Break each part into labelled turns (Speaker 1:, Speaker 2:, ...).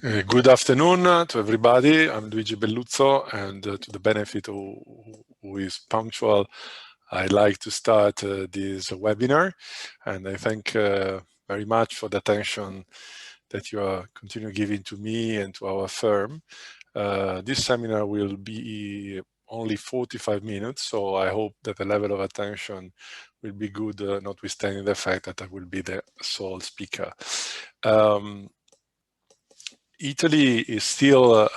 Speaker 1: Good afternoon to everybody. I'm Luigi Belluzzo, and to the benefit who is punctual, I'd like to start this webinar, and I thank very much for the attention that you are continuing giving to me and to our firm. This seminar will be only 45 minutes, so I hope that the level of attention will be good, notwithstanding the fact that I will be the sole speaker. Italy is still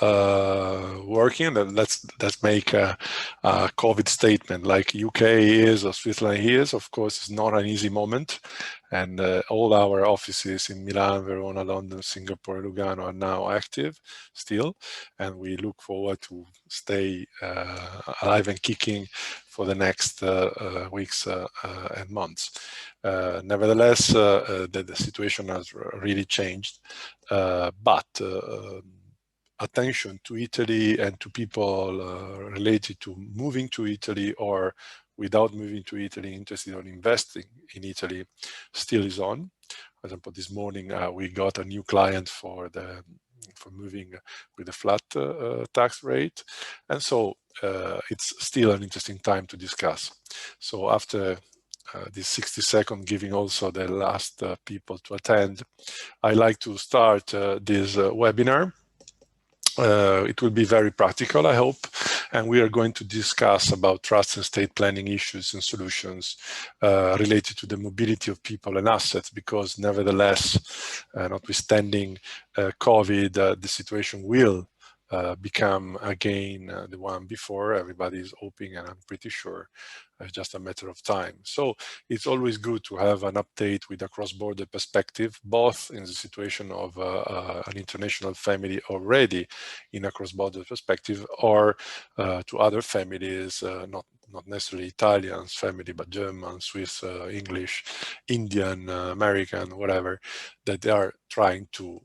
Speaker 1: working. Let's make a COVID statement like UK is or Switzerland is. Of course, it's not an easy moment, and all our offices in Milan, Verona, London, Singapore, Lugano are now active still, and we look forward to stay alive and kicking for the next weeks and months. Nevertheless, the situation has really changed. But attention to Italy and to people related to moving to Italy or without moving to Italy, interested in investing in Italy, still is on. For example, this morning we got a new client for moving with a flat tax rate, and so it's still an interesting time to discuss. So after this 60 seconds, giving also the last people to attend, I like to start this webinar. It will be very practical, I hope, and we are going to discuss about trust and estate planning issues and solutions related to the mobility of people and assets, because nevertheless, notwithstanding COVID, the situation will become again the one before. Everybody is hoping, and I'm pretty sure it's just a matter of time. So it's always good to have an update with a cross-border perspective, both in the situation of an international family already in a cross-border perspective, or to other families, not necessarily Italian family, but German, Swiss, English, Indian, American, whatever, that they are trying to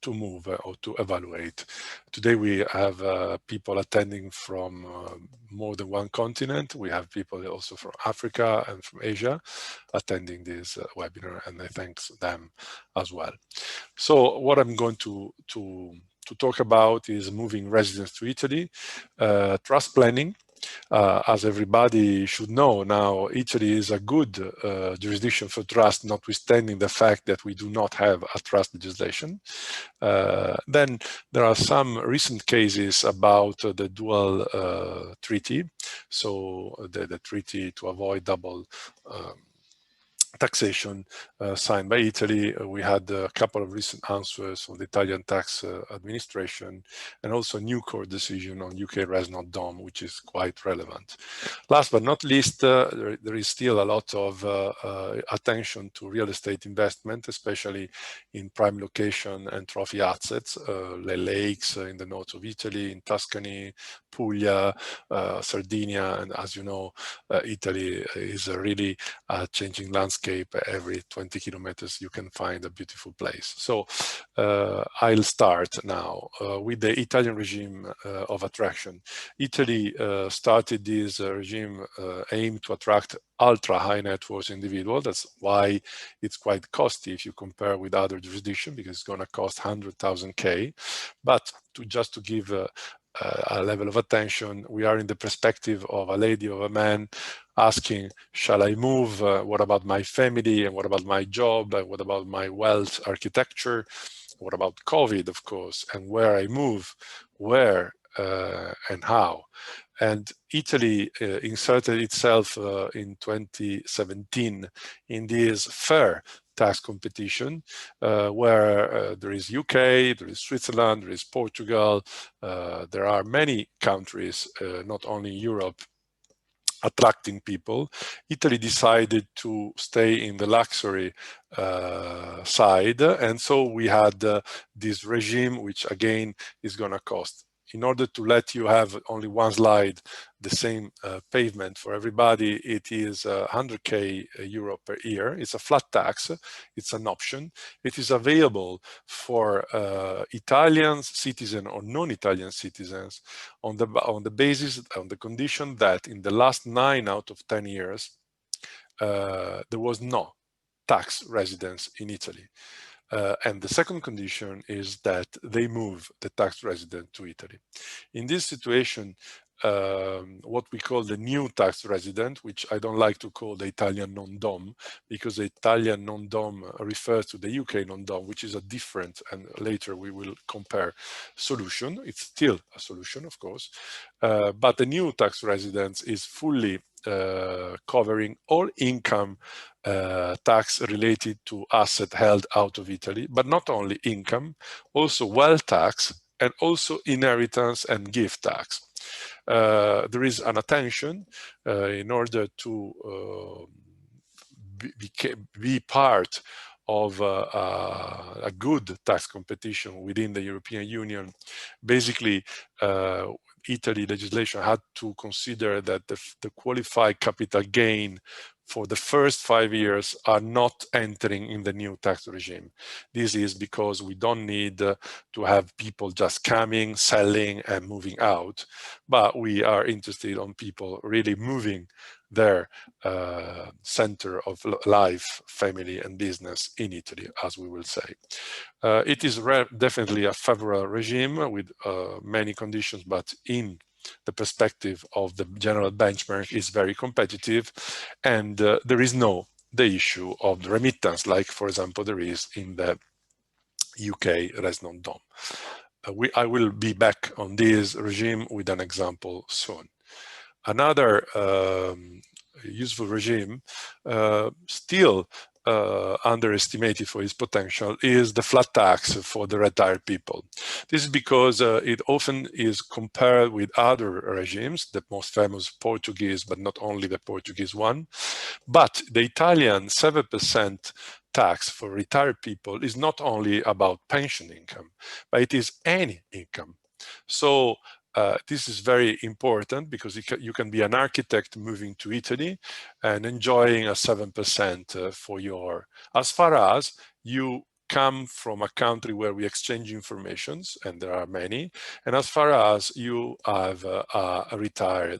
Speaker 1: move or to evaluate. Today we have people attending from more than one continent. We have people also from Africa and from Asia attending this webinar, and I thank them as well. So what I'm going to talk about is moving residents to Italy, trust planning. As everybody should know now, Italy is a good jurisdiction for trust, notwithstanding the fact that we do not have a trust legislation. Then there are some recent cases about the dual treaty, so the treaty to avoid double taxation signed by Italy. We had a couple of recent answers from the Italian tax administration, and also a new court decision on UK res not dom, which is quite relevant. Last but not least, there is still a lot of attention to real estate investment, especially in prime location and trophy assets, the lakes in the north of Italy, in Tuscany, Puglia, Sardinia, and as you know, Italy is a really changing landscape. Every 20 kilometers you can find a beautiful place. So I'll start now with the Italian regime of attraction. Italy started this regime aimed to attract ultra high net worth individuals. That's why it's quite costly if you compare with other jurisdictions, because it's going to cost 100,000 K. But just to give a level of attention, we are in the perspective of a lady or a man asking, shall I move? What about my family? And what about my job? And what about my wealth architecture? What about COVID, of course? And where I move, where and how? And Italy inserted itself in 2017 in this fair tax competition, where there is UK, there is Switzerland, there is Portugal, there are many countries, not only Europe, attracting people. Italy decided to stay in the luxury side, and so we had this regime, which again is going to cost. In order to let you have only one slide, the same pavement for everybody, it is 100K euro per year. It's a flat tax. It's an option. It is available for Italian citizens or non-Italian citizens on the basis, on the condition that in the last 9 out of 10 years, there was no tax residence in Italy. And the second condition is that they move the tax resident to Italy. In this situation, what we call the new tax resident, which I don't like to call the Italian non-dom, because the Italian non-dom refers to the UK non-dom, which is a different, and later we will compare, solution. It's still a solution, of course, but the new tax residence is fully covering all income tax related to asset held out of Italy, but not only income, also wealth tax, and also inheritance and gift tax. There is an attention in order to be part of a good tax competition within the European Union. Basically, Italy legislation had to consider that the qualified capital gain for the first 5 years are not entering in the new tax regime. This is because we don't need to have people just coming, selling, and moving out, but we are interested on people really moving their center of life, family, and business in Italy, as we will say. It is definitely a favorable regime with many conditions, but in the perspective of the general benchmark is very competitive, and there is the issue of the remittance, like, for example, there is in the UK res non-dom. I will be back on this regime with an example soon. Another useful regime, still underestimated for its potential, is the flat tax for the retired people. This is because it often is compared with other regimes, the most famous Portuguese, but not only the Portuguese one. But the Italian 7% tax for retired people is not only about pension income, but it is any income. So this is very important because you can be an architect moving to Italy and enjoying a 7% for your, as far as you come from a country where we exchange informations, and there are many, and as far as you have a retired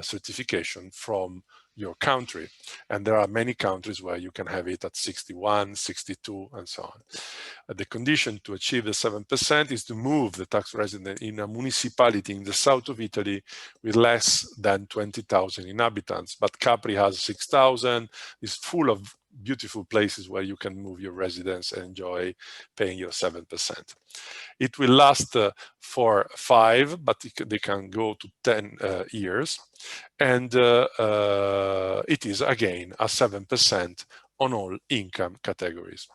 Speaker 1: certification from your country. And there are many countries where you can have it at 61, 62, and so on. The condition to achieve the 7% is to move the tax resident in a municipality in the south of Italy with less than 20,000 inhabitants. But Capri has 6,000, is full of beautiful places where you can move your residence and enjoy paying your 7%. It will last for 5, but they can go to 10 years. And it is, again, a 7% on all income categories.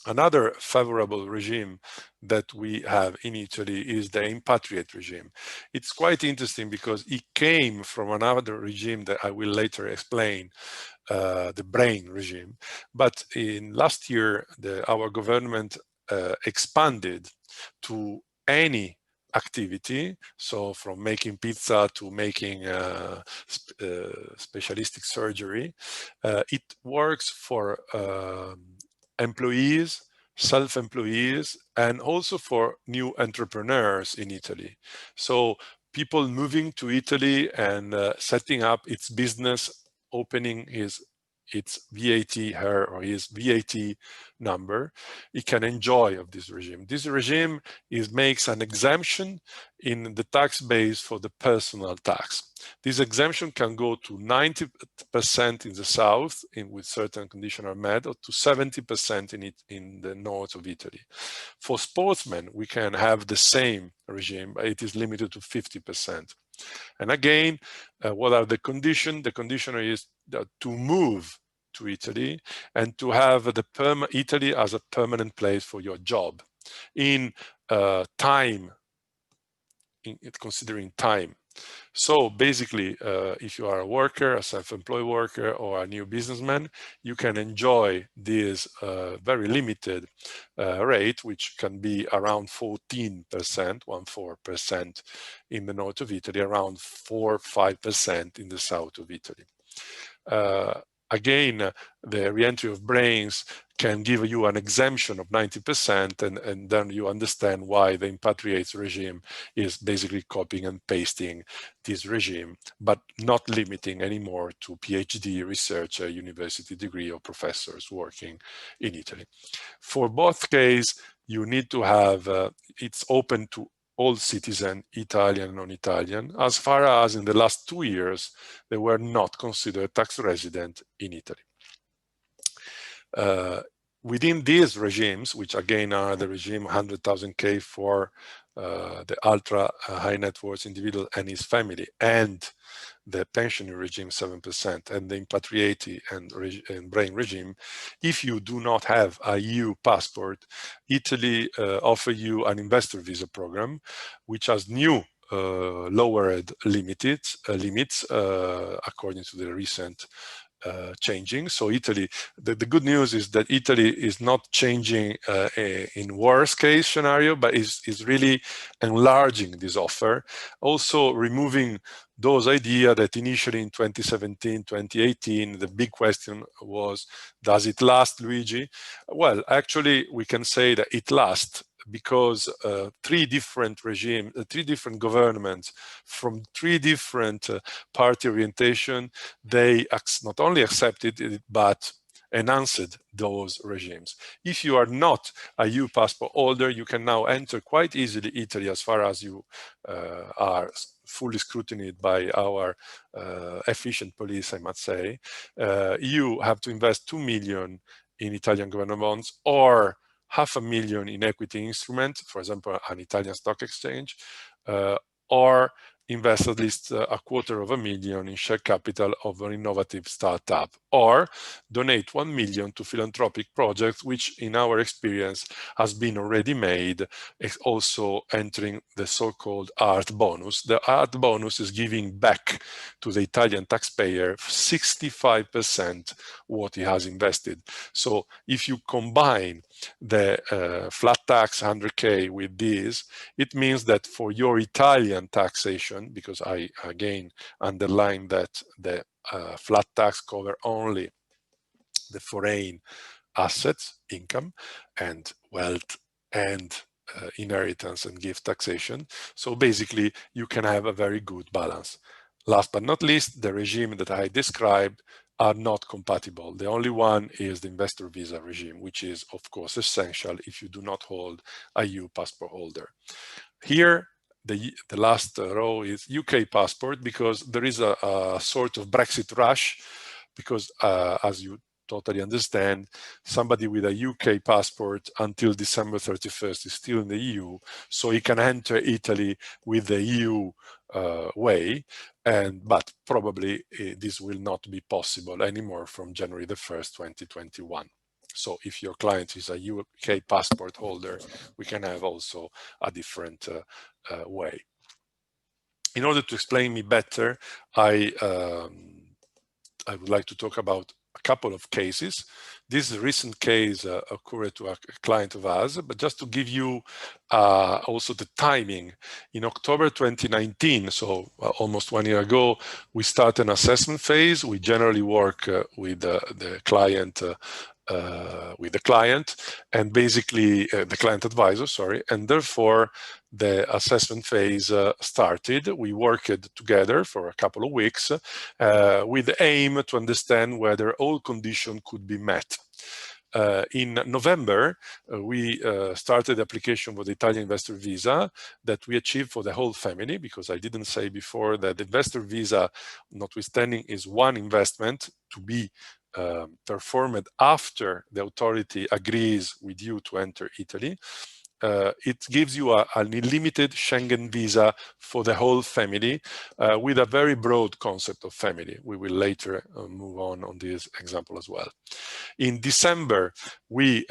Speaker 1: Another favorable regime that we have in Italy is the impatriate regime. It's quite interesting because it came from another regime that I will later explain, the brain regime. But in last year, our government expanded to any activity, so from making pizza to making specialistic surgery. It works for employees, self-employees, and also for new entrepreneurs in Italy. So people moving to Italy and setting up its business, opening its VAT, her or his VAT number, it can enjoy of this regime. This regime makes an exemption in the tax base for the personal tax. This exemption can go to 90% in the south, with certain conditions are met, or to 70% in the north of Italy. For sportsmen, we can have the same regime, but it is limited to 50%. And again, what are the conditions? The condition is to move to Italy and to have Italy as a permanent place for your job in time, considering time. So basically, if you are a worker, a self-employed worker, or a new businessman, you can enjoy this very limited rate, which can be around 14%, 14% in the north of Italy, around 4-5% in the south of Italy. again, the reentry of brains can give you an exemption of 90%, and then you understand why the impatriates regime is basically copying and pasting this regime, but not limiting anymore to PhD research, a university degree, or professors working in Italy. For both cases, you need to have, it's open to all citizens, Italian and non-Italian, as far as in the last 2 years, they were not considered tax resident in Italy. Within these regimes, which again are the regime 100,000K for the ultra high net worth individual and his family, and the pension regime 7%, and the impatriati and brain regime, if you do not have a EU passport, Italy offers you an investor visa program, which has new lowered limits according to the recent changing. So Italy, the good news is that Italy is not changing in worst case scenario, but is really enlarging this offer, also removing those ideas that initially in 2017, 2018, the big question was, does it last, Luigi? Well, actually, we can say that it lasts, because 3 different regimes, 3 different governments from 3 different party orientation, they not only accepted it, but enhanced those regimes. If you are not a EU passport holder, you can now enter quite easily Italy, as far as you are fully scrutinized by our efficient police, I must say. You have to invest 2 million in Italian government bonds, or 500,000 in equity instruments, for example, an Italian stock exchange, or invest at least 250,000 in share capital of an innovative startup, or donate 1 million to philanthropic projects, which in our experience has been already made, also entering the so-called art bonus. The art bonus is giving back to the Italian taxpayer 65% what he has invested. So if you combine the flat tax 100K with this, it means that for your Italian taxation, because I again underline that the flat tax cover only the foreign assets, income, and wealth, and inheritance and gift taxation. So basically, you can have a very good balance. Last but not least, the regime that I described are not compatible. The only one is the investor visa regime, which is, of course, essential if you do not hold a EU passport holder. Here, the last row is UK passport, because there is a sort of Brexit rush, because as you totally understand, somebody with a UK passport until December 31st is still in the EU, so he can enter Italy with the EU way, but probably this will not be possible anymore from January the 1st, 2021. So if your client is a UK passport holder, we can have also a different way. In order to explain me better, I would like to talk about a couple of cases. This recent case occurred to a client of ours, but just to give you also the timing, in October 2019, so almost 1 year ago, we start an assessment phase. We generally work with the client and basically the client advisor, sorry, and therefore the assessment phase started. We worked together for a couple of weeks with the aim to understand whether all conditions could be met. In November, we started the application for the Italian investor visa that we achieved for the whole family, because I didn't say before that the investor visa, notwithstanding, is one investment to be performed after the authority agrees with you to enter Italy. It gives you an unlimited Schengen visa for the whole family with a very broad concept of family. We will later move on this example as well. In December, we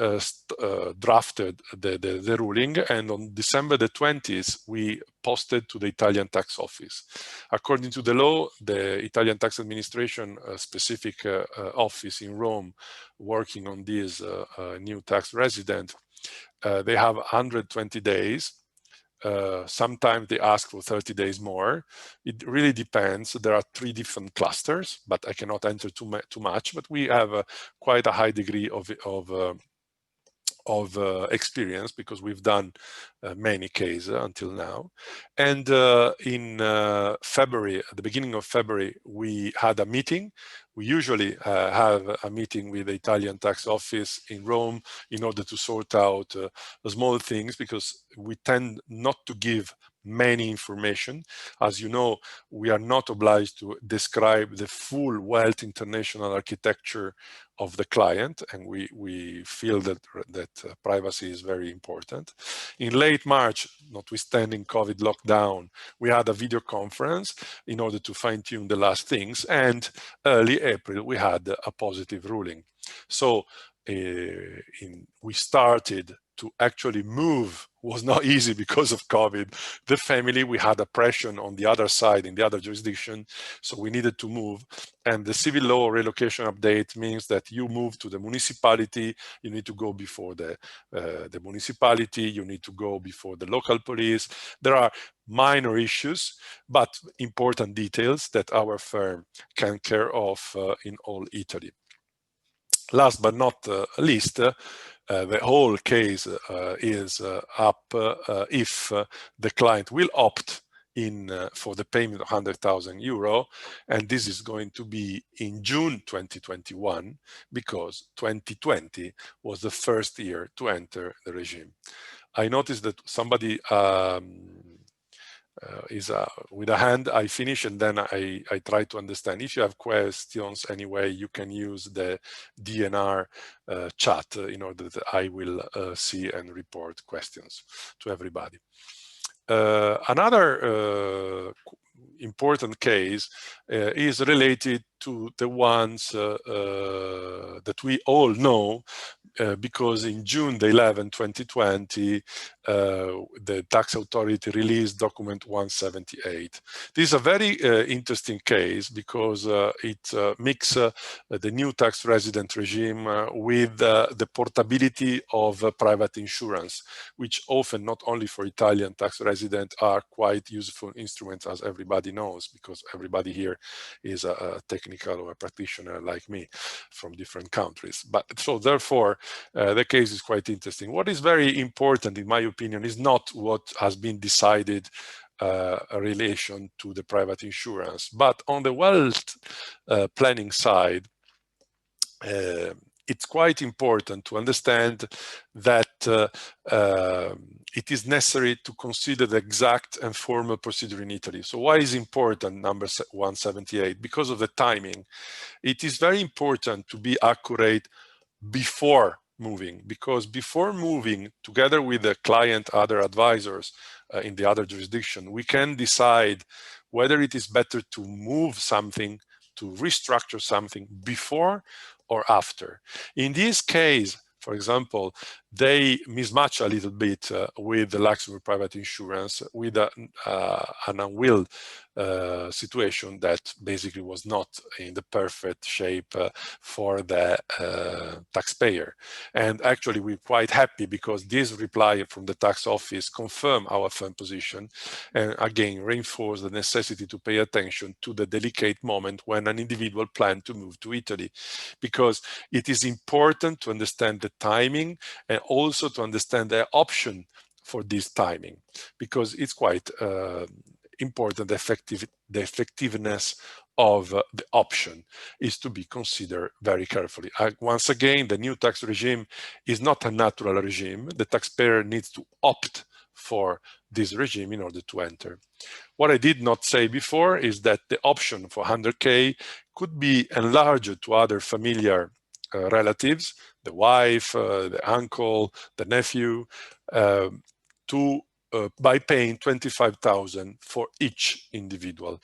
Speaker 1: drafted the ruling, and on December the 20th, we posted to the Italian tax office. According to the law, the Italian tax administration specific office in Rome working on this new tax resident, they have 120 days Sometimes they ask for 30 days more. It really depends. There are 3 different clusters, but I cannot enter too much. But we have quite a high degree of experience because we've done many cases until now. And in February, at the beginning of February, we had a meeting. We usually have a meeting with the Italian tax office in Rome in order to sort out small things, because we tend not to give many information. As you know, we are not obliged to describe the full wealth international architecture of the client, and we feel that privacy is very important. In late March, notwithstanding COVID lockdown, we had a video conference in order to fine-tune the last things, and early April we had a positive ruling. So we started to actually move. Was not easy because of COVID. The family, we had oppression on the other side, in the other jurisdiction, so we needed to move. And the civil law relocation update means that you move to the municipality, you need to go before the municipality, you need to go before the local police. There are minor issues, but important details that our firm can care of in all Italy. Last but not least, the whole case is up if the client will opt in for the payment of €100,000, and this is going to be in June 2021, because 2020 was the first year to enter the regime. I noticed that somebody is with a hand. I finish and then I try to understand. If you have questions anyway, you can use the DNR chat in order that I will see and report questions to everybody. Another important case is related to the ones that we all know, because in June 11, 2020, the tax authority released document 178. This is a very interesting case because it mixes the new tax resident regime with the portability of private insurance, which often, not only for Italian tax resident, are quite useful instruments, as everybody knows, because everybody here is a technical or a practitioner like me from different countries. But so therefore, the case is quite interesting. What is very important, in my opinion, is not what has been decided in relation to the private insurance, but on the wealth planning side, it's quite important to understand that it is necessary to consider the exact and formal procedure in Italy. So why is important number 178? Because of the timing. It is very important to be accurate before moving, because before moving, together with the client, other advisors in the other jurisdiction, we can decide whether it is better to move something, to restructure something before or after. In this case, for example, they mismatch a little bit with the Luxembourg private insurance, with an unwilled situation that basically was not in the perfect shape for the taxpayer. And actually, we're quite happy because this reply from the tax office confirmed our firm position, and again reinforced the necessity to pay attention to the delicate moment when an individual plans to move to Italy, because it is important to understand the timing and also to understand the option for this timing, because it's quite important. The effectiveness of the option is to be considered very carefully. Once again, the new tax regime is not a natural regime. The taxpayer needs to opt for this regime in order to enter. What I did not say before is that the option for 100K could be enlarged to other familiar relatives, the wife, the uncle, the nephew, by paying 25,000 for each individual.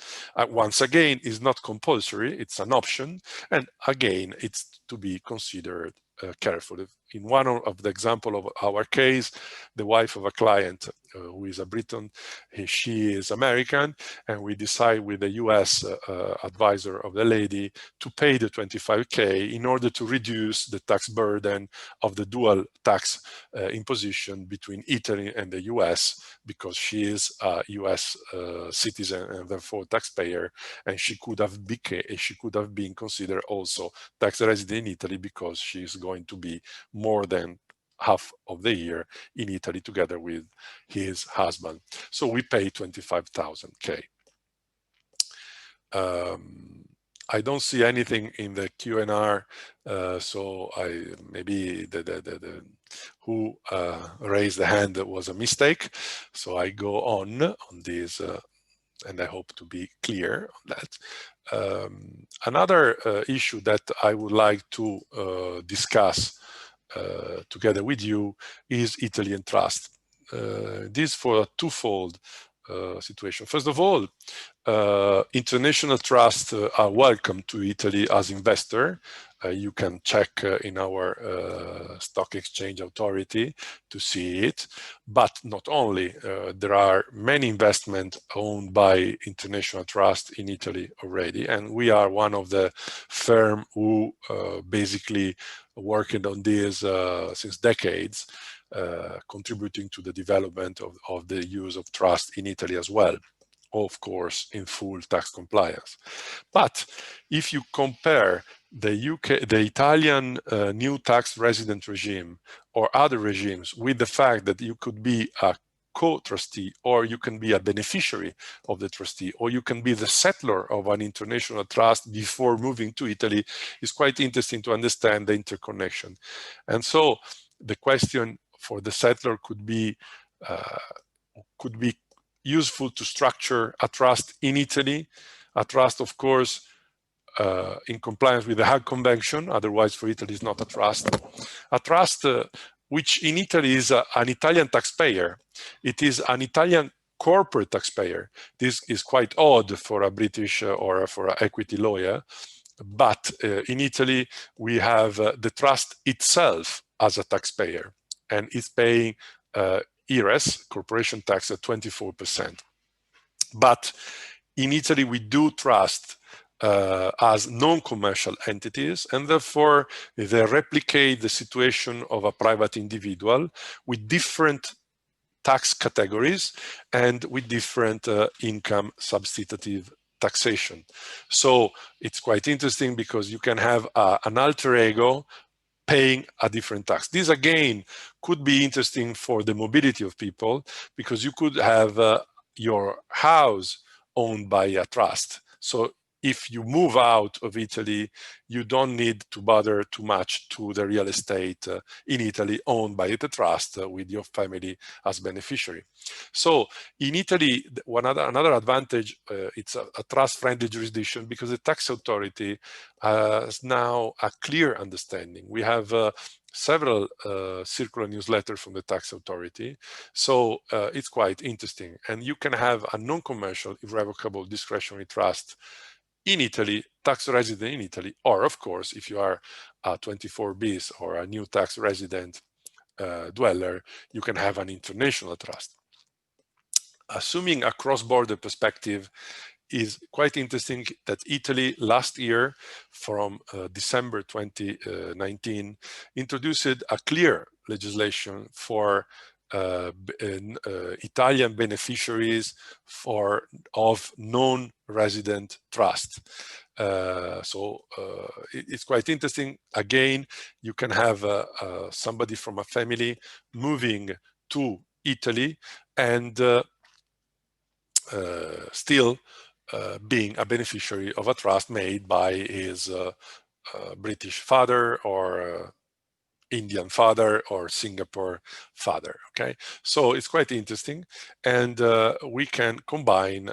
Speaker 1: Once again, it's not compulsory, it's an option, and again, it's to be considered carefully. In one of the example of our case, the wife of a client who is a Briton, she is American, and we decide with the US advisor of the lady to pay the 25K in order to reduce the tax burden of the dual tax imposition between Italy and the US, because she is a US citizen and therefore taxpayer, and she could have been considered also tax resident in Italy, because she is going to be more than half of the year in Italy together with his husband. So we pay 25,000K. I don't see anything in the Q&R, so maybe the who raised the hand was a mistake. So I go on this, and I hope to be clear on that. Another issue that I would like to discuss together with you is Italian trust. This for a twofold situation. First of all, international trusts are welcome to Italy as investor. You can check in our stock exchange authority to see it, but not only. There are many investments owned by international trust in Italy already, and we are one of the firm who basically working on this since decades, contributing to the development of the use of trust in Italy as well, of course, in full tax compliance. But if you compare the Italian new tax resident regime or other regimes with the fact that you could be a co-trustee, or you can be a beneficiary of the trustee, or you can be the settler of an international trust before moving to Italy, is quite interesting to understand the interconnection. And so the question for the settler could be useful to structure a trust in Italy, a trust, of course, in compliance with the Hague Convention, otherwise for Italy is not a trust which in Italy is an Italian taxpayer. It is an Italian corporate taxpayer. This is quite odd for a British or for an equity lawyer, but in Italy we have the trust itself as a taxpayer, and it's paying IRES, corporation tax, at 24%. But in Italy, we do trust as non-commercial entities, and therefore they replicate the situation of a private individual with different tax categories and with different income substitutive taxation. So it's quite interesting because you can have an alter ego paying a different tax. This again could be interesting for the mobility of people, because you could have your house owned by a trust. So if you move out of Italy, you don't need to bother too much to the real estate in Italy owned by the trust with your family as beneficiary. So in Italy, another advantage, it's a trust-friendly jurisdiction, because the tax authority has now a clear understanding. We have several circular newsletters from the tax authority, so it's quite interesting. And you can have a non-commercial irrevocable discretionary trust in Italy, tax resident in Italy, or of course, if you are a 24 bis or a new tax resident dweller, you can have an international trust. Assuming a cross-border perspective, is quite interesting that Italy last year, from December 2019, introduced a clear legislation for Italian beneficiaries of non-resident trust. It's quite interesting. Again, you can have somebody from a family moving to Italy and still being a beneficiary of a trust made by his British father or Indian father or Singapore father. Okay, so it's quite interesting, and we can combine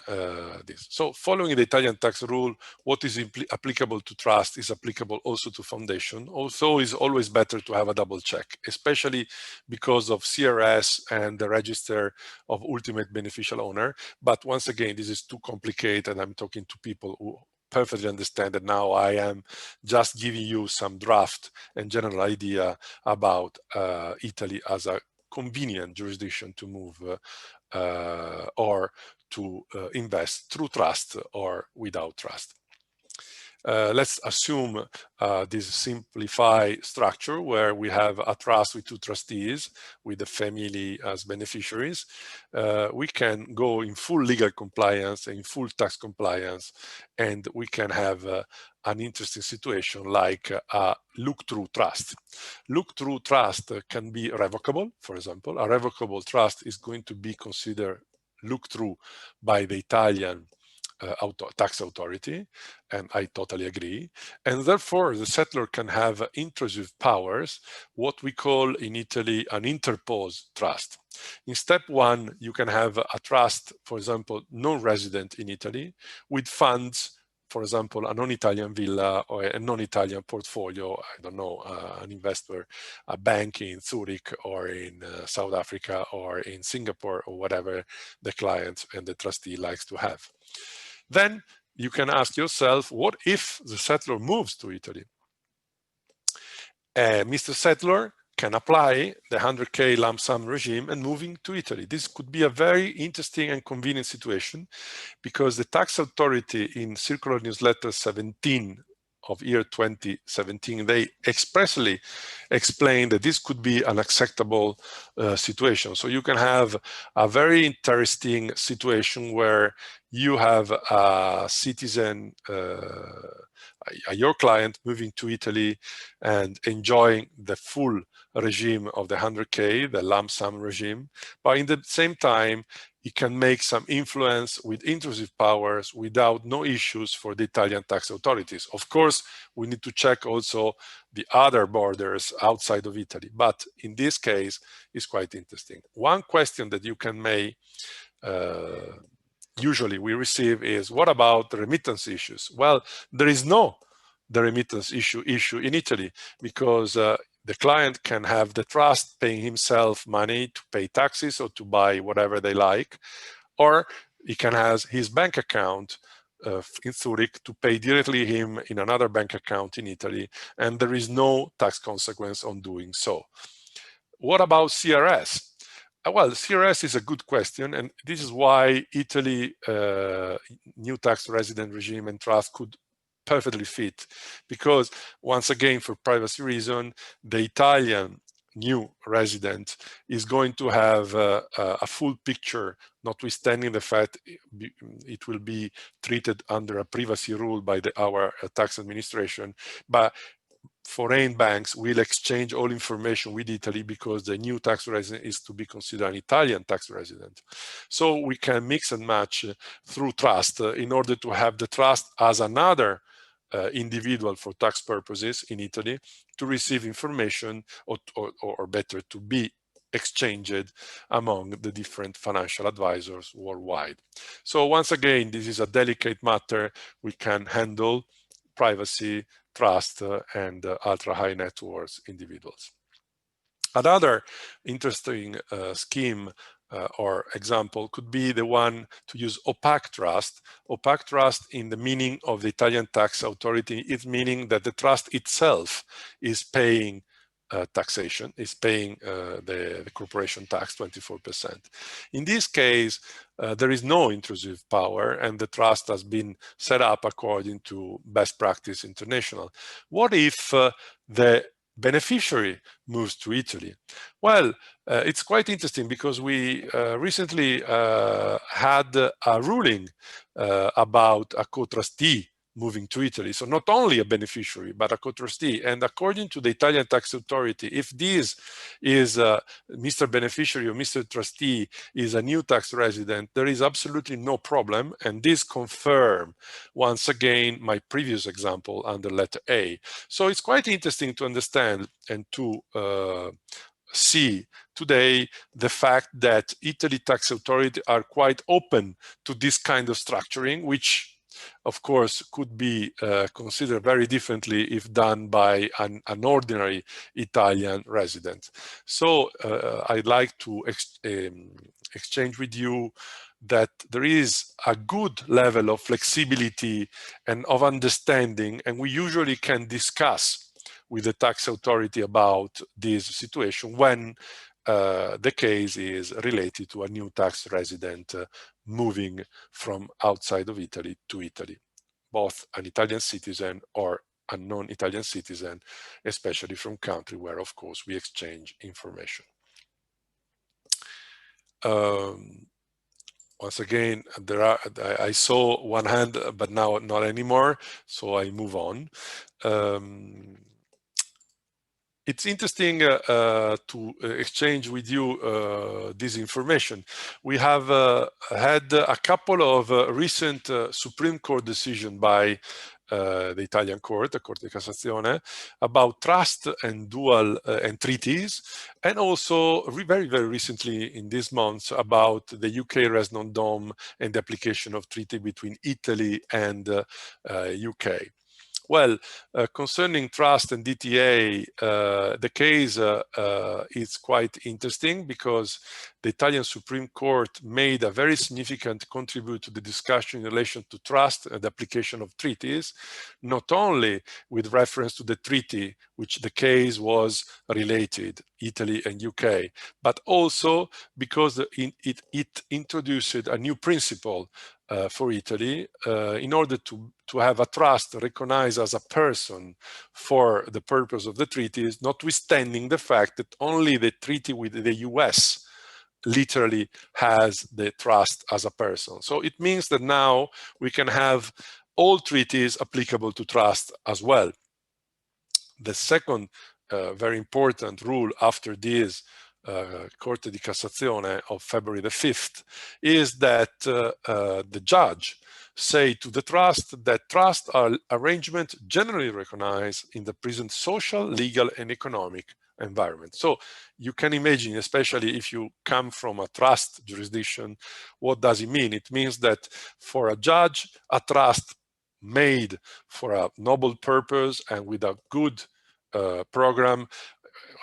Speaker 1: this. So following the Italian tax rule, what is applicable to trust is applicable also to foundation. Also, it's always better to have a double check, especially because of CRS and the register of ultimate beneficial owner. But once again, this is too complicated. I'm talking to people who perfectly understand that. Now I am just giving you some draft and general idea about Italy as a convenient jurisdiction to move or to invest through trust or without trust. Let's assume this simplified structure where we have a trust with two trustees with the family as beneficiaries. We can go in full legal compliance, in full tax compliance, and we can have an interesting situation like a look-through trust. Look-through trust can be revocable. For example, a revocable trust is going to be considered look-through by the Italian tax authority, and I totally agree. And therefore, the settlor can have intrusive powers, what we call in Italy an interposed trust. In step one, you can have a trust, for example, non-resident in Italy, with funds, for example, a non-Italian villa or a non-Italian portfolio, I don't know, an investor, a bank in Zurich or in South Africa or in Singapore or whatever the client and the trustee likes to have. Then you can ask yourself, what if the settlor moves to Italy? Mr. Settlor can apply the 100K lump sum regime and moving to Italy. This could be a very interesting and convenient situation because the tax authority in Circular Newsletter 17 of year 2017, they expressly explained that this could be an acceptable situation. So you can have a very interesting situation where you have a citizen, your client moving to Italy and enjoying the full regime of the 100K, the lump sum regime, but in the same time, it can make some influence with intrusive powers without no issues for the Italian tax authorities. Of course, we need to check also the other borders outside of Italy, but in this case, it's quite interesting. One question that you can make usually we receive is, what about the remittance issues? Well, there is no the remittance issue in Italy because the client can have the trust paying himself money to pay taxes or to buy whatever they like, or he can have his bank account in Zurich to pay directly him in another bank account in Italy, and there is no tax consequence on doing so. What about CRS? Well, CRS is a good question, and this is why Italy new tax resident regime and trust could perfectly fit, because once again, for privacy reason, the Italian new resident is going to have a full picture, notwithstanding the fact it will be treated under a privacy rule by our tax administration, but foreign banks will exchange all information with Italy because the new tax resident is to be considered an Italian tax resident. So we can mix and match through trust in order to have the trust as another individual for tax purposes in Italy to receive information or better to be exchanged among the different financial advisors worldwide. So once again, this is a delicate matter. We can handle privacy, trust, and ultra high net worth individuals. Another interesting scheme or example could be the one to use opaque trust. Opaque trust, in the meaning of the Italian tax authority, is meaning that the trust itself is paying taxation, is paying the corporation tax 24%. In this case, there is no intrusive power and the trust has been set up according to best practice international. What if the beneficiary moves to Italy? Well, it's quite interesting because we recently had a ruling about a co-trustee moving to Italy. So not only a beneficiary, but a co-trustee. And according to the Italian tax authority, if this is Mr. Beneficiary or Mr. Trustee is a new tax resident, there is absolutely no problem. And this confirms once again my previous example under letter A. So it's quite interesting to understand and to see today the fact that Italy tax authority are quite open to this kind of structuring, which of course could be considered very differently if done by an ordinary Italian resident. So I'd like to exchange with you that there is a good level of flexibility and of understanding, and we usually can discuss with the tax authority about this situation when the case is related to a new tax resident moving from outside of Italy to Italy, both an Italian citizen or a non-Italian citizen, especially from country where, of course, we exchange information. Once again, I saw one hand, but now not anymore, so I move on. It's interesting to exchange with you this information. We have had a couple of recent Supreme Court decisions by the Italian court, the Corte di Cassazione, about trust and dual and treaties, and also very, very recently in these months about the UK res non dom and the application of treaty between Italy and UK. Well, concerning trust and DTA, the case is quite interesting because the Italian Supreme Court made a very significant contribution to the discussion in relation to trust and the application of treaties, not only with reference to the treaty, which the case was related, Italy and UK, but also because it introduced a new principle for Italy in order to have a trust recognized as a person for the purpose of the treaties, notwithstanding the fact that only the treaty with the US literally has the trust as a person. So it means that now we can have all treaties applicable to trust as well. The second very important rule after this Corte di Cassazione of February the 5th is that the judge say to the trust that trust are arrangements generally recognized in the present social, legal, and economic environment. So you can imagine, especially if you come from a trust jurisdiction, what does it mean? It means that for a judge, a trust made for a noble purpose and with a good program,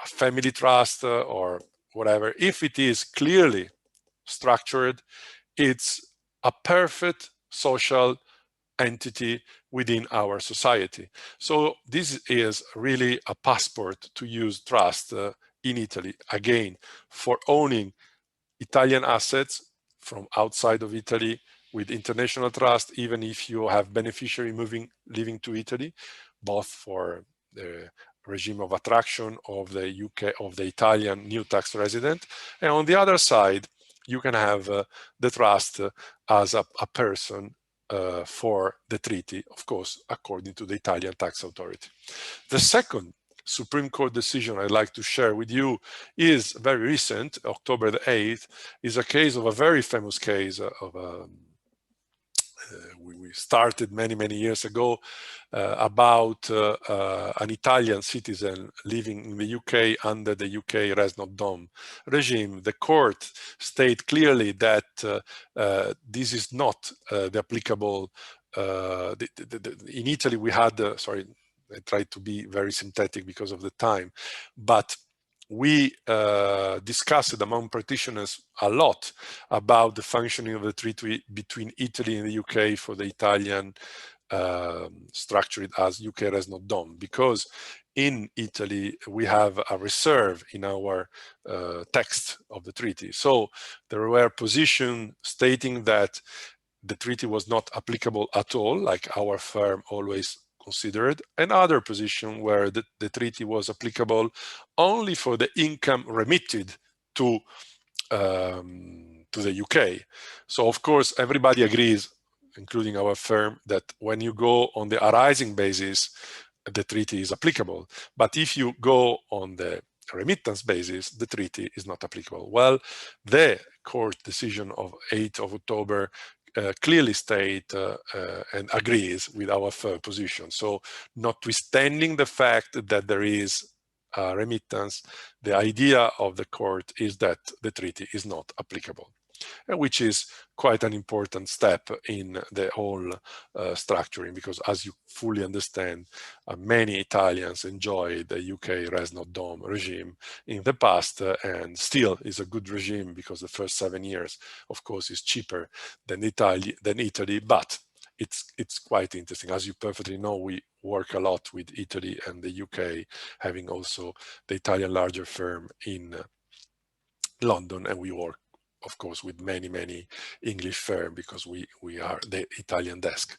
Speaker 1: a family trust or whatever, if it is clearly structured, it's a perfect social entity within our society. So this is really a passport to use trust in Italy, again, for owning Italian assets from outside of Italy with international trust, even if you have beneficiary living to Italy, both for the regime of attraction of the UK, of the Italian new tax resident. And on the other side, you can have the trust as a person for the treaty, of course, according to the Italian tax authority. The second Supreme Court decision I'd like to share with you is very recent, October the 8th, is a case of a very famous case of we started many, many years ago about an Italian citizen living in the UK under the UK res non dom regime. The court stated clearly that this is not the applicable. In Italy, we had, sorry, I tried to be very synthetic because of the time, but we discussed among practitioners a lot about the functioning of the treaty between Italy and the UK for the Italian structured as UK res non dom, because in Italy we have a reserve in our text of the treaty. So there were positions stating that the treaty was not applicable at all, like our firm always considered, and other position where the treaty was applicable only for the income remitted to the UK. So of course, everybody agrees, including our firm, that when you go on the arising basis, the treaty is applicable. But if you go on the remittance basis, the treaty is not applicable. Well, the court decision of 8th of October clearly state and agrees with our position. So notwithstanding the fact that there is a remittance, the idea of the court is that the treaty is not applicable, which is quite an important step in the whole structuring, because as you fully understand, many Italians enjoy the UK res non dom regime in the past, and still is a good regime because the first 7 years, of course, is cheaper than Italy, but it's quite interesting. As you perfectly know, we work a lot with Italy and the UK, having also the Italian larger firm in London, and we work, of course, with many English firms because we are the Italian desk.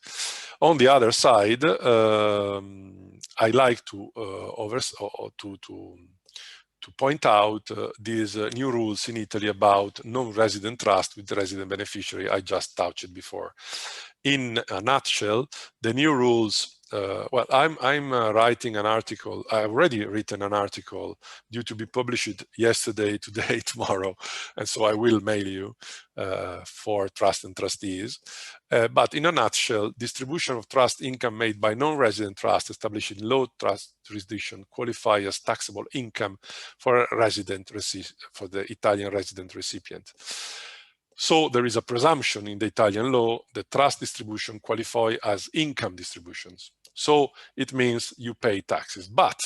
Speaker 1: On the other side, I like to point out these new rules in Italy about non-resident trust with resident beneficiary. I just touched it before. In a nutshell, the new rules, well, I'm writing an article. I've already written an article due to be published yesterday, today, tomorrow, and so I will mail you for trust and trustees. But in a nutshell, distribution of trust income made by non-resident trust established in low trust jurisdiction qualify as taxable income for for the Italian resident recipient. So there is a presumption in the Italian law that trust distribution qualify as income distributions. So it means you pay taxes. But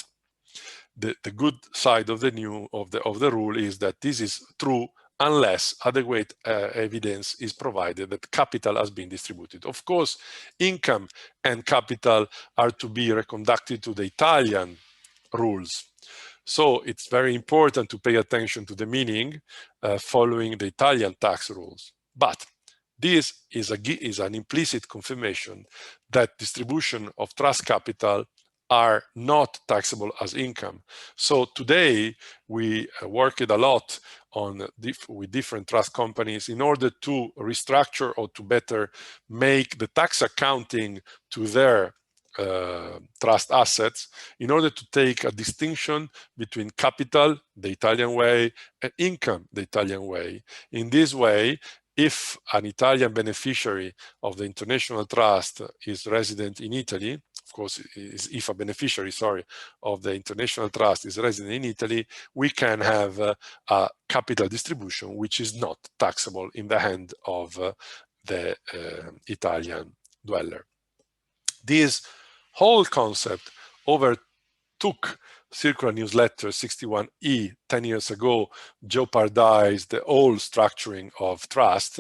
Speaker 1: the good side of the rule is that this is true unless adequate evidence is provided that capital has been distributed. Of course, income and capital are to be reconducted to the Italian rules. So it's very important to pay attention to the meaning following the Italian tax rules. But this is an implicit confirmation that distribution of trust capital are not taxable as income. So today we worked a lot on with different trust companies in order to restructure or to better make the tax accounting to their trust assets in order to take a distinction between capital, the Italian way, and income, the Italian way. In this way, if an Italian beneficiary of the international trust is resident in Italy, of course, if a beneficiary, sorry, of the international trust is resident in Italy, we can have a capital distribution which is not taxable in the hand of the Italian dweller. This whole concept overtook Circular Newsletter 61E 10 years ago, jeopardized the whole structuring of trust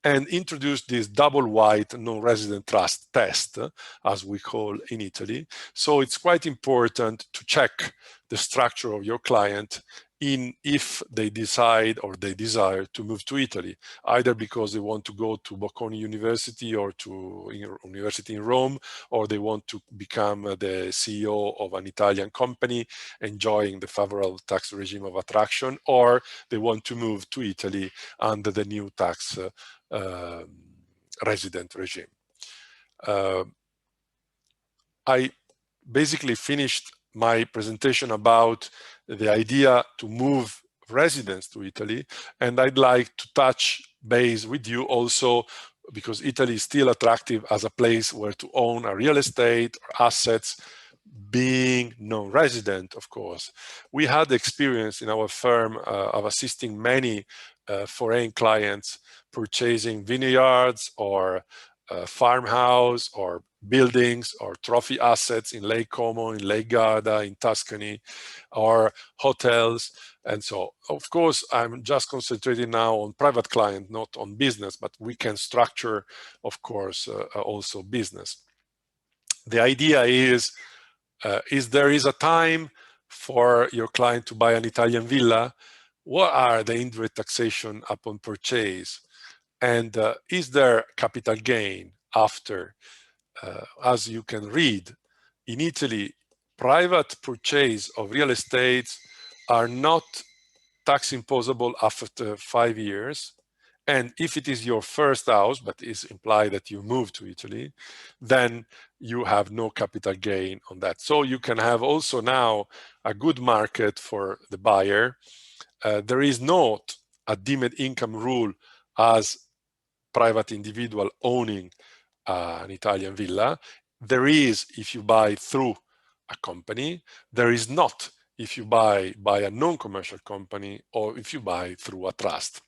Speaker 1: and introduced this double white non-resident trust test, as we call in Italy. So it's quite important to check the structure of your client if they decide or they desire to move to Italy, either because they want to go to Bocconi University or to University in Rome, or they want to become the CEO of an Italian company enjoying the favorable tax regime of attraction, or they want to move to Italy under the new tax resident regime. I basically finished my presentation about the idea to move residents to Italy, and I'd like to touch base with you also because Italy is still attractive as a place where to own a real estate or assets, being non-resident, of course. We had the experience in our firm of assisting many foreign clients purchasing vineyards or farmhouse or buildings or trophy assets in Lake Como, in Lake Garda, in Tuscany, or hotels. And so, of course, I'm just concentrating now on private client, not on business, but we can structure, of course, also business. The idea is there is a time for your client to buy an Italian villa? What are the indirect taxation upon purchase? And is there capital gain after? As you can read, in Italy, private purchase of real estates are not tax imposable after 5 years. And if it is your first house, but it's implied that you move to Italy, then you have no capital gain on that. So you can have also now a good market for the buyer. There is not a deemed income rule as private individual owning an Italian villa. There is if you buy through a company. There is not if you buy by a non-commercial company or if you buy through a trust.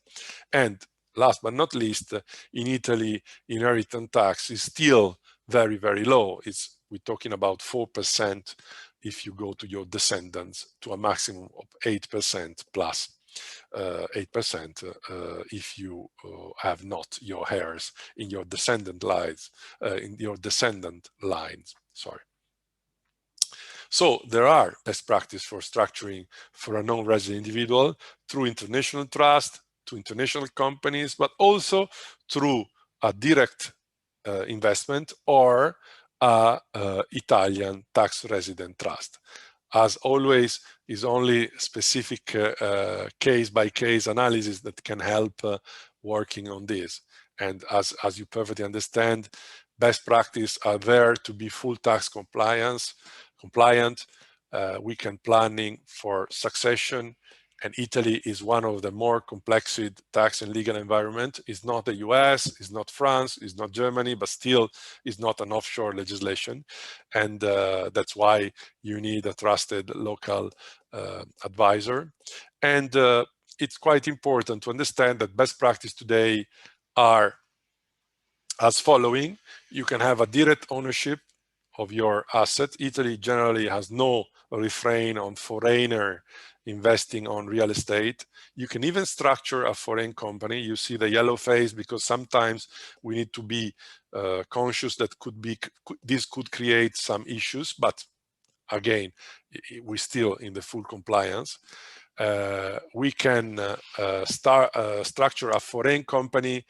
Speaker 1: And last but not least, in Italy, inheritance tax is still very, very low. We're talking about 4% if you go to your descendants, to a maximum of 8% plus 8% if you have not your heirs in your descendant lines, sorry. So there are best practice for structuring for a non-resident individual through international trust, to international companies, but also through a direct investment or a Italian tax resident trust. As always, is only specific case-by-case analysis that can help working on this. And as you perfectly understand, best practice are there to be full tax compliant. Weekend planning for succession, and Italy is one of the more complex tax and legal environment. It's not the US, it's not France, it's not Germany, but still is not an offshore legislation. And that's why you need a trusted local advisor. And it's quite important to understand that best practice today are as following. You can have a direct ownership of your asset. Italy generally has no refrain on foreigner investing on real estate. You can even structure a foreign company. You see the yellow phase because sometimes we need to be conscious that this could create some issues, but again, we're still in the full compliance. We can structure a foreign company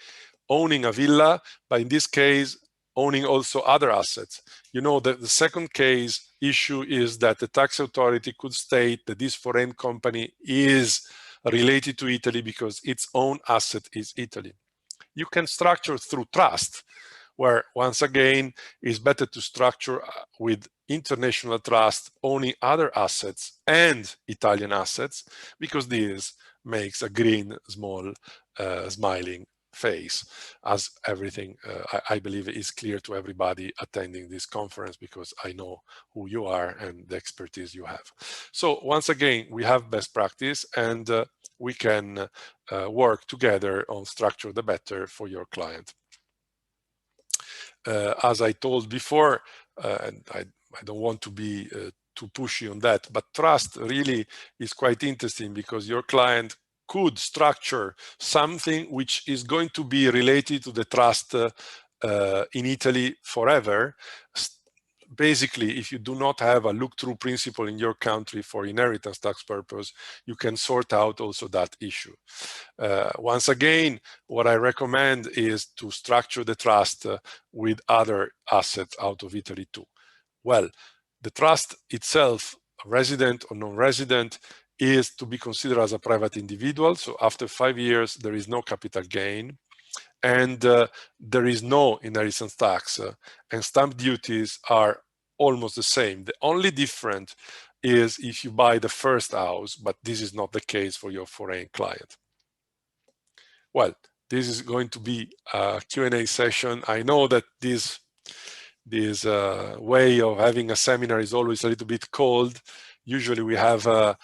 Speaker 1: owning a villa, but in this case, owning also other assets. You know, the second case issue is that the tax authority could state that this foreign company is related to Italy because its own asset is Italy. You can structure through trust, where once again, it's better to structure with international trust owning other assets and Italian assets, because this makes a green, small, smiling face, as everything I believe is clear to everybody attending this conference, because I know who you are and the expertise you have. So once again, we have best practice, and we can work together on structure the better for your client. As I told before, and I don't want to be too pushy on that, but trust really is quite interesting, because your client could structure something which is going to be related to the trust in Italy forever. Basically, if you do not have a look-through principle in your country for inheritance tax purpose, you can sort out also that issue. Once again, what I recommend is to structure the trust with other assets out of Italy too. Well, the trust itself, resident or non-resident, is to be considered as a private individual. So after 5 years, there is no capital gain, and there is no inheritance tax, and stamp duties are almost the same. The only difference is if you buy the first house, but this is not the case for your foreign client. Well, this is going to be a Q&A session. I know that this way of having a seminar is always a little bit cold. Usually we have a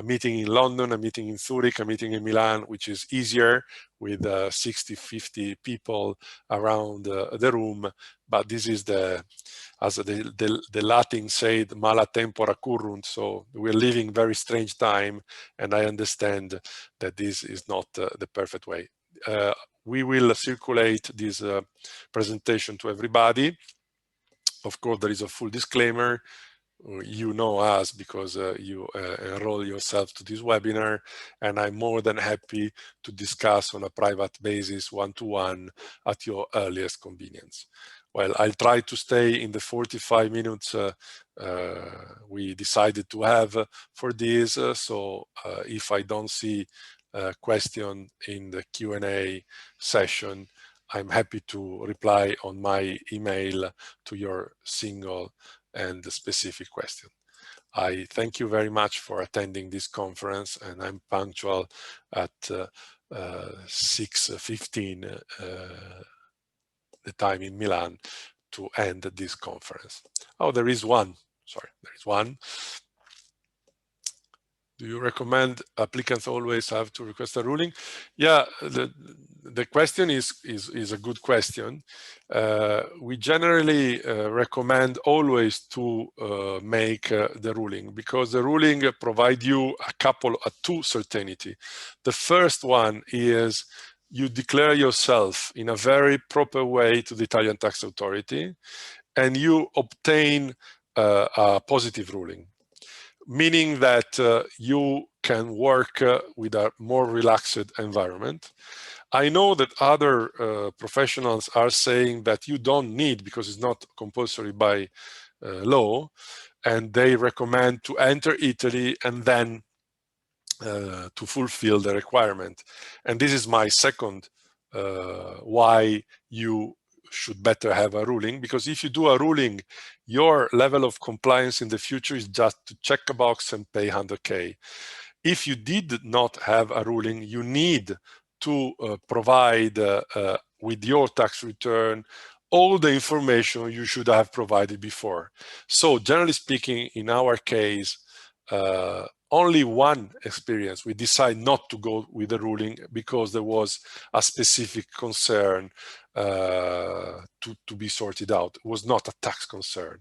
Speaker 1: meeting in London, a meeting in Zurich, a meeting in Milan, which is easier with 60, 50 people around the room. But this is as the Latin said, mala tempora currunt. So we're living very strange time, and I understand that this is not the perfect way. We will circulate this presentation to everybody. Of course, there is a full disclaimer. You know us because you enroll yourself to this webinar, and I'm more than happy to discuss on a private basis, one-to-one, at your earliest convenience. Well, I'll try to stay in the 45 minutes we decided to have for this. So if I don't see a question in the Q&A session, I'm happy to reply on my email to your single and specific question. I thank you very much for attending this conference, and I'm punctual at 6:15 the time in Milan to end this conference. Oh, there is one. Sorry, there is one. Do you recommend applicants always have to request a ruling? Yeah, the question is a good question. We generally recommend always to make the ruling, because the ruling provides you two certainty. The first one is you declare yourself in a very proper way to the Italian tax authority, and you obtain a positive ruling, meaning that you can work with a more relaxed environment. I know that other professionals are saying that you don't need, because it's not compulsory by law, and they recommend to enter Italy and then to fulfill the requirement. And this is my second why you should better have a ruling, because if you do a ruling, your level of compliance in the future is just to check a box and pay 100K. If you did not have a ruling, you need to provide with your tax return all the information you should have provided before. So generally speaking, in our case, only one experience, we decide not to go with the ruling because there was a specific concern to be sorted out. It was not a tax concern.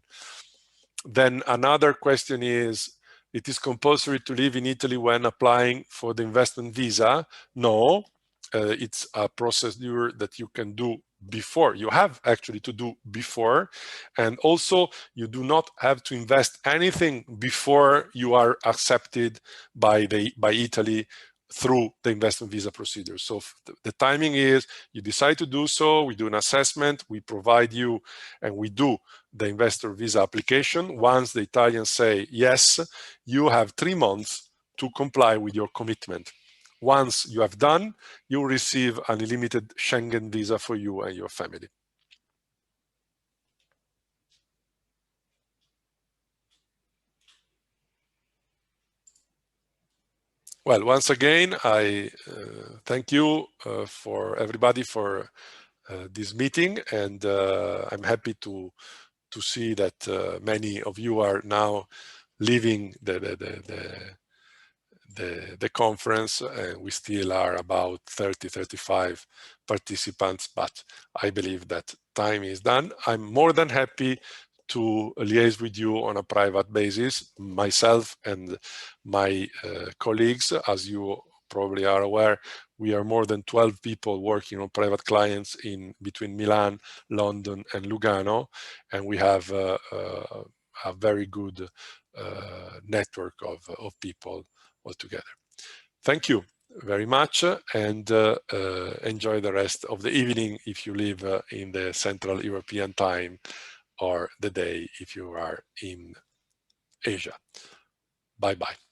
Speaker 1: Then another question is, it is compulsory to live in Italy when applying for the investment visa? No, it's a procedure that you can do before. You have actually to do before, and also you do not have to invest anything before you are accepted by Italy through the investment visa procedure. So the timing is, you decide to do so, we do an assessment, we provide you, and we do the investor visa application. Once the Italians say yes, you have 3 months to comply with your commitment. Once you have done, you receive an unlimited Schengen visa for you and your family. Well, once again, I thank you for everybody for this meeting, and I'm happy to see that many of you are now leaving the conference. We still are about 30-35 participants, but I believe that time is done. I'm more than happy to liaise with you on a private basis, myself and my colleagues. As you probably are aware, we are more than 12 people working on private clients in between Milan, London, and Lugano, and we have a very good network of people altogether. Thank you very much, and enjoy the rest of the evening if you live in the Central European time, or the day if you are in Asia. Bye-bye.